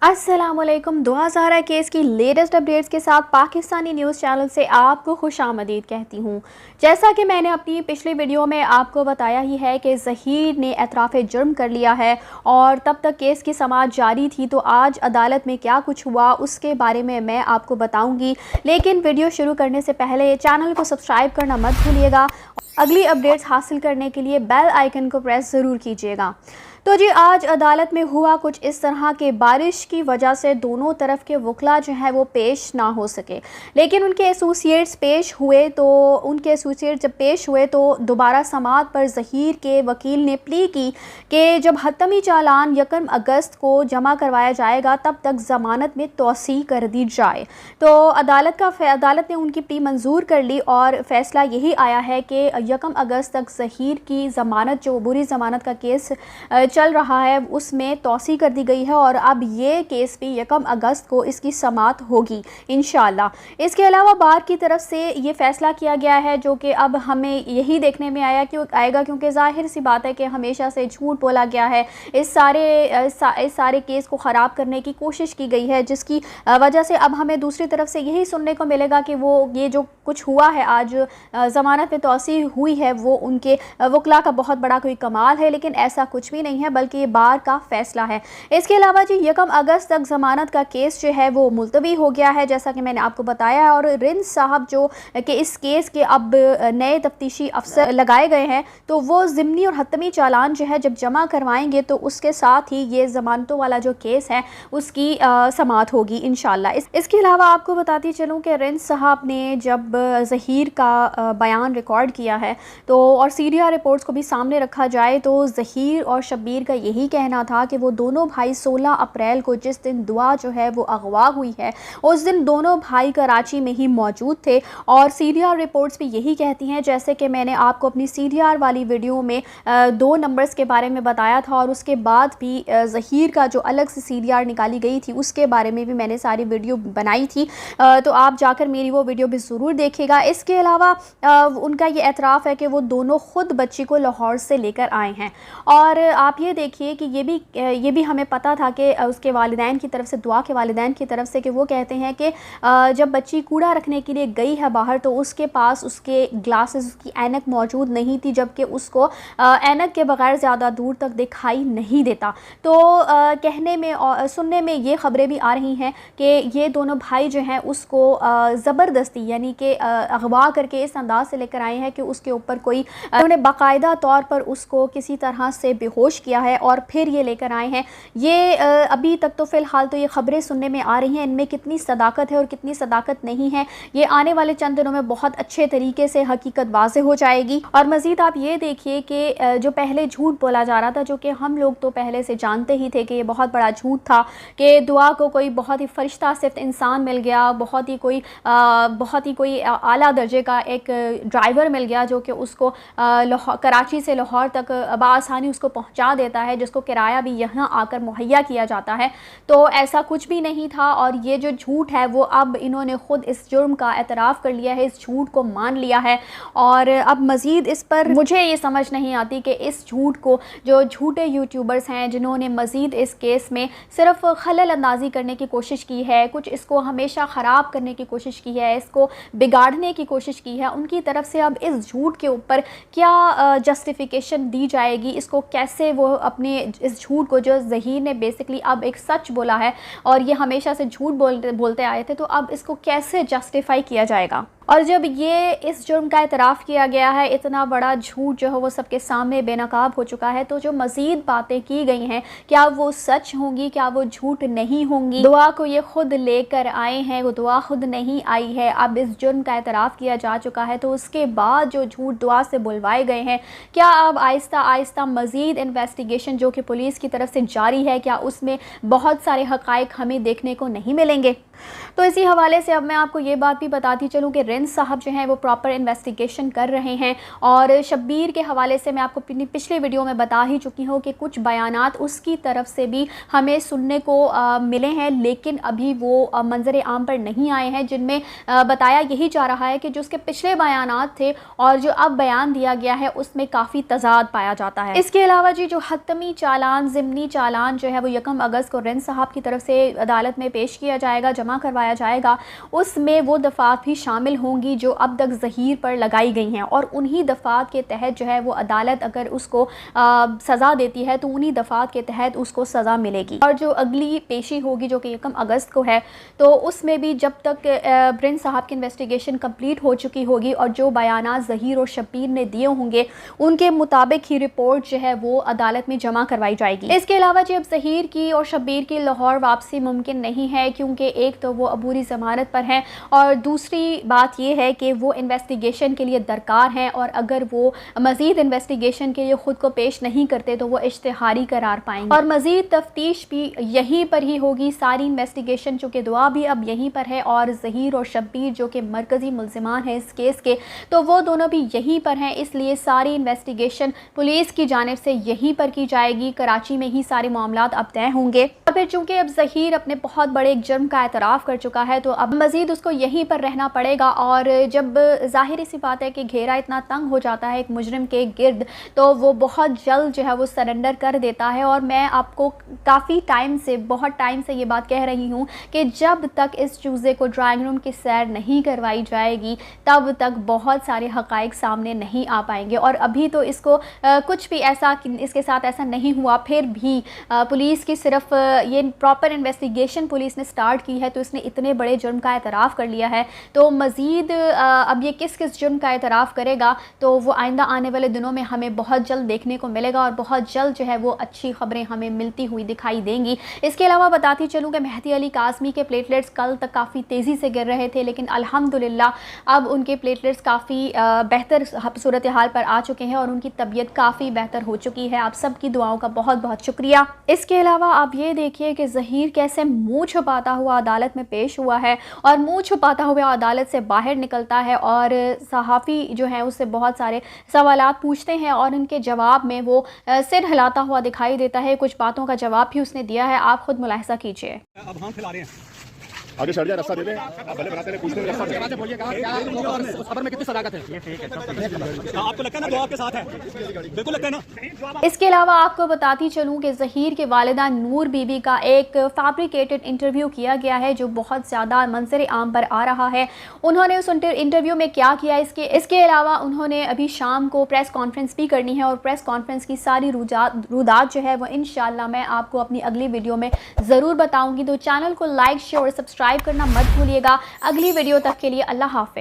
अस्सलाम वालेकुम। दुआ ज़हरा केस की लेटेस्ट अपडेट्स के साथ पाकिस्तानी न्यूज़ चैनल से आपको खुशामदीद कहती हूँ। जैसा कि मैंने अपनी पिछली वीडियो में आपको बताया ही है कि ज़हीर ने एतराफ़ जुर्म कर लिया है और तब तक केस की समाअत जारी थी। तो आज अदालत में क्या कुछ हुआ उसके बारे में मैं आपको बताऊँगी, लेकिन वीडियो शुरू करने से पहले चैनल को सब्सक्राइब करना मत भूलिएगा। अगली अपडेट्स हासिल करने के लिए बेल आइकन को प्रेस ज़रूर कीजिएगा। तो जी, आज अदालत में हुआ कुछ इस तरह के बारिश की वजह से दोनों तरफ के वकला जो है वो पेश ना हो सके, लेकिन उनके एसोसिएट्स पेश हुए। तो उनके एसोसिएट्स जब पेश हुए तो दोबारा समाअत पर ज़हीर के वकील ने प्ली की कि जब हतमी चालान 1 अगस्त को जमा करवाया जाएगा तब तक ज़मानत में तोसी कर दी जाए। तो अदालत ने उनकी प्ली मंजूर कर ली और फैसला यही आया है कि 1 अगस्त तक ज़हीर की ज़मानत, जो बुरी ज़मानत का केस चल रहा है, उसमें तौसी कर दी गई है और अब ये केस भी 1 अगस्त को इसकी समाअत होगी इंशाअल्लाह। इसके अलावा बार की तरफ से ये फ़ैसला किया गया है, जो कि अब हमें यही देखने में आएगा क्योंकि ज़ाहिर सी बात है कि हमेशा से झूठ बोला गया है। इस सारे केस को ख़राब करने की कोशिश की गई है, जिसकी वजह से अब हमें दूसरी तरफ से यही सुनने को मिलेगा कि ये जो कुछ हुआ है, आज ज़मानत में तौसी हुई है, वो उनके वकला का बहुत बड़ा कोई कमाल है, लेकिन ऐसा कुछ भी नहीं है, बल्कि ये बार का फैसला है। इसके अलावा जी 1 अगस्त तक ज़मानत का केस जो है वो मुलतवी हो गया है, जैसा कि मैंने आपको बताया है। और रिंद साहब जो कि इस केस के अब नए तफ्तीशी अफसर लगाए गए हैं, तो वो ज़िमनी और हतमी चालान जो है जब जमा करवाएंगे तो उसके साथ ही ये ज़मानतों वाला जो केस है उसकी समाअत होगी इंशाअल्लाह। इसके अलावा आपको बताती चलूँ कि रिंद साहब ने जब ज़हीर का बयान रिकॉर्ड किया है तो और सीरिया रिपोर्ट्स को भी सामने रखा जाए तो ज़हीर और शब्बीर का यही कहना था कि वो दोनों भाई 16 अप्रैल को, जिस दिन दुआ जो है वो अगवा हुई है, उस दिन दोनों भाई कराची में ही मौजूद थे। और सीरिया रिपोर्ट्स भी यही कहती हैं, जैसे कि मैंने आपको अपनी सीरिया वाली वीडियो में 2 नंबर्स के बारे में बताया था और उसके बाद भी ज़हीर का जो अलग से सीरिया निकाली गई थी उसके बारे में भी मैंने सारी वीडियो बनाई थी, तो आप जाकर मेरी वो वीडियो भी ज़रूर देखिएगा। इसके अलावा उनका ये एतराफ़ है कि वो दोनों ख़ुद बच्ची को लाहौर से लेकर आए हैं। और आप ये देखिए कि ये भी हमें पता था कि उसके वालिदैन की तरफ से, दुआ के वालिदैन की तरफ से, कि वो कहते हैं कि जब बच्ची कूड़ा रखने के लिए गई है बाहर तो उसके पास उसके ग्लासेस, उसकी ऐनक मौजूद नहीं थी, जबकि उसको ऐनक के बगैर ज़्यादा दूर तक दिखाई नहीं देता। तो कहने में और सुनने में ये ख़बरें भी आ रही हैं कि ये दोनों भाई जो हैं उसको ज़बरदस्ती यानी कि अगवा करके इस अंदाज से लेकर आए हैं कि उसके ऊपर कोई उन्होंने बाकायदा तौर पर उसको किसी तरह से बेहोश किया है और फिर ये लेकर आए हैं। ये अभी तक तो फ़िलहाल तो ये ख़बरें सुनने में आ रही हैं, इनमें कितनी सदाकत है और कितनी सदाकत नहीं है ये आने वाले चंद दिनों में बहुत अच्छे तरीके से हकीकत वाज़ेह हो जाएगी। और मज़ीद आप ये देखिए कि जो पहले झूठ बोला जा रहा था, जो कि हम लोग तो पहले से जानते ही थे कि ये बहुत बड़ा झूठ था कि दुआ को कोई बहुत ही फ़रिश्ता सिफ्त इंसान मिल गया, बहुत ही कोई आला दर्जे का एक ड्राइवर मिल गया जो कि उसको कराची से लाहौर तक बआसानी उसको पहुंचा देता है, जिसको किराया भी यहाँ आकर मुहैया किया जाता है। तो ऐसा कुछ भी नहीं था और ये जो झूठ है वो अब इन्होंने ख़ुद इस जुर्म का एतराफ़ कर लिया है, इस झूठ को मान लिया है। और अब मज़ीद इस पर मुझे ये समझ नहीं आती कि इस झूठ को जो झूठे यूट्यूबर्स हैं जिन्होंने मज़ीद इस केस में सिर्फ खलल अंदाज़ी करने की कोशिश की है, कुछ इसको हमेशा ख़राब करने की कोशिश की है, इसको बिगाड़ने की कोशिश की है, उनकी तरफ से अब इस झूठ के ऊपर क्या जस्टिफिकेशन दी जाएगी, इसको कैसे वो अपने इस झूठ को, जो ज़हीर ने बेसिकली अब एक सच बोला है और ये हमेशा से झूठ बोलते आए थे, तो अब इसको कैसे जस्टिफाई किया जाएगा। और जब ये इस जुर्म का एतराफ़ किया गया है, इतना बड़ा झूठ जो है वो सबके सामने बेनकाब हो चुका है, तो जो मज़ीद बातें की गई हैं क्या वो सच होंगी, क्या वो झूठ नहीं होंगी। दुआ को ये ख़ुद लेकर आए हैं, वो दुआ ख़ुद नहीं आई है, अब इस जुर्म का एतराफ़ किया जा चुका है, तो उसके बाद जो झूठ दुआ से बुलवाए गए हैं, क्या अब आहिस्ता आहिस्ता मज़ीद इन्वेस्टिगेशन जो कि पुलिस की तरफ से जारी है, क्या उसमें बहुत सारे हक़ाइक़ हमें देखने को नहीं मिलेंगे। تو اسی حوالے سے اب میں آپ کو یہ بات بھی بتاتی چلوں کہ رنس صاحب جو ہیں وہ پراپر انویسٹیگیشن کر رہے ہیں، اور شبیر کے حوالے سے میں آپ کو پچھلے ویڈیو میں بتا ہی چکی ہوں کہ کچھ بیانات اس کی طرف سے بھی ہمیں سننے کو ملے ہیں، لیکن ابھی وہ منظر عام پر نہیں آئے ہیں، جن میں بتایا یہی جا رہا ہے کہ جو اس کے پچھلے بیانات تھے اور جو اب بیان دیا گیا ہے اس میں کافی تضاد پایا جاتا ہے۔ اس کے علاوہ جو حتمی چالان، ضمنی چالان جو ہے وہ 1 اگست کو رنس صاحب کی طرف سے عدالت میں پیش کیا جائے گا، جمع کروایا جائے گا، اس میں وہ دفعات بھی شامل ہوں گی جو اب تک ظہیر پر لگائی گئی ہیں، اور انہی دفعات کے تحت جو ہے وہ عدالت اگر اس کو سزا دیتی ہے تو انہی دفعات کے تحت اس کو سزا ملے گی۔ اور جو اگلی پیشی ہوگی جو کہ 1 اگست کو ہے، تو اس میں بھی جب تک رنس صاحب کی انویسٹیگیشن کمپلیٹ ہو چکی ہوگی اور جو بیانات ظہیر اور شبیر نے دیے ہوں گے ان کے مطابق ہی رپورٹ جو ہے وہ عدالت میں جمع کروائی جائے گی۔ اس کے علاوہ جب ظہیر کی اور شبیر کی لاہور واپسی ممکن نہیں ہے، کیونکہ ایک تو وہ عبوری ضمانت پر ہیں، اور دوسری بات یہ ہے کہ وہ انویسٹیگیشن کے لیے درکار ہیں، اور اگر وہ مزید انویسٹیگیشن کے لیے خود کو پیش نہیں کرتے تو وہ اشتہاری قرار پائیں گے، اور مزید تفتیش بھی یہیں پر ہی ہوگی۔ ساری انویسٹیگیشن چونکہ دعا بھی اب یہیں پر ہے، اور ظہیر اور شبیر جو کہ مرکزی ملزمان ہیں اس کیس کے، تو وہ دونوں بھی یہیں پر ہیں، اس لیے ساری انویسٹیگیشن پولیس کی جانب سے یہیں پر کی جائے گی، کراچی میں ہی سارے معاملات اب طے ہوں گے۔ اور پھر چونکہ اب ظہیر اپنے بہت بڑے ایک جرم کا اعتراف کر چکا ہے تو اب مزید اس کو یہیں پر رہنا پڑے گا، اور جب ظاہری سی بات ہے کہ گھیرا اتنا تنگ ہو جاتا ہے ایک مجرم کے گرد تو وہ بہت جلد جو ہے وہ سرنڈر کر دیتا ہے، اور میں آپ کو کافی بہت ٹائم سے یہ بات کہہ رہی ہوں کہ جب تک اس چوزے کو ڈرائنگ روم کی سیر نہیں کروائی جائے گی تب تک بہت سارے حقائق سامنے نہیں آ پائیں گے، اور ابھی تو اس کو کچھ بھی ایسا اس کے ساتھ ایسا نہیں ہوا، پھر بھی پولیس کی صرف یہ پراپر انویسٹیگیشن پولیس نے سٹارٹ کی ہے تو اس نے اتنے بڑے جرم کا اعتراف کر لیا ہے، تو مزید اب یہ کس جرم کا اعتراف کرے گا تو وہ آئندہ آنے والے دنوں میں ہمیں بہت جلد دیکھنے کو ملے گا، اور بہت جلد جو ہے وہ اچھی خبریں ہمیں ملتی ہوئی دکھائی دیں گی۔ اس کے علاوہ بتاتی چلوں کہ مہدی علی کاظمی کے پلیٹلیٹس کل تک کافی تیزی سے گر رہے تھے، لیکن الحمدللہ اب ان کے پلیٹلیٹس کافی بہتر صورتحال پر آ چکے ہیں اور ان کی طبیعت کافی بہتر ہو چکی ہے۔ آپ سب کی دعاؤں کا بہت بہت شکریہ۔ اس کے علاوہ آپ یہ دیکھیے کہ ظہیر کیسے منہ چھپاتا ہوا عدالت میں پیش ہوا ہے، اور منہ چھپاتا ہوا عدالت سے باہر نکلتا ہے، اور صحافی جو ہیں اس سے بہت سارے سوالات پوچھتے ہیں اور ان کے جواب میں وہ سر ہلاتا ہوا دکھائی دیتا ہے، کچھ باتوں کا جواب بھی اس نے دیا ہے، آپ خود ملاحظہ کیجئے۔ اب ہم کھلا رہے ہیں آگے چڑھ جائے، راستہ دے دیں، آپ بھلے بناتے رہے، پوچھتے رہے، راستہ دے بولیے گا کیا اس خبر میں کتنی صداقت ہے؟ آپ کو لگتا ہے نا دعا آپ کے ساتھ ہے؟ بالکل لگتا ہے نا۔ اس کے علاوہ آپ کو بتاتی چلوں کہ ظہیر کے والدہ نور بی بی کا ایک فیبریکیٹڈ انٹرویو کیا گیا ہے جو بہت زیادہ منظر عام پر آ رہا ہے۔ انہوں نے اس انٹرویو میں کیا کیا، اس کے علاوہ انہوں نے ابھی شام کو پریس کانفرنس بھی کرنی ہے، اور پریس کانفرنس کی ساری رودات جو ہے وہ انشاءاللہ میں آپ کو اپنی اگلی ویڈیو میں ضرور بتاؤں گی، تو چینل کو لائک، شیئر اور سبسکرائب کرنا مت بھولیے گا۔ اگلی ویڈیو تک کے لیے اللہ حافظ۔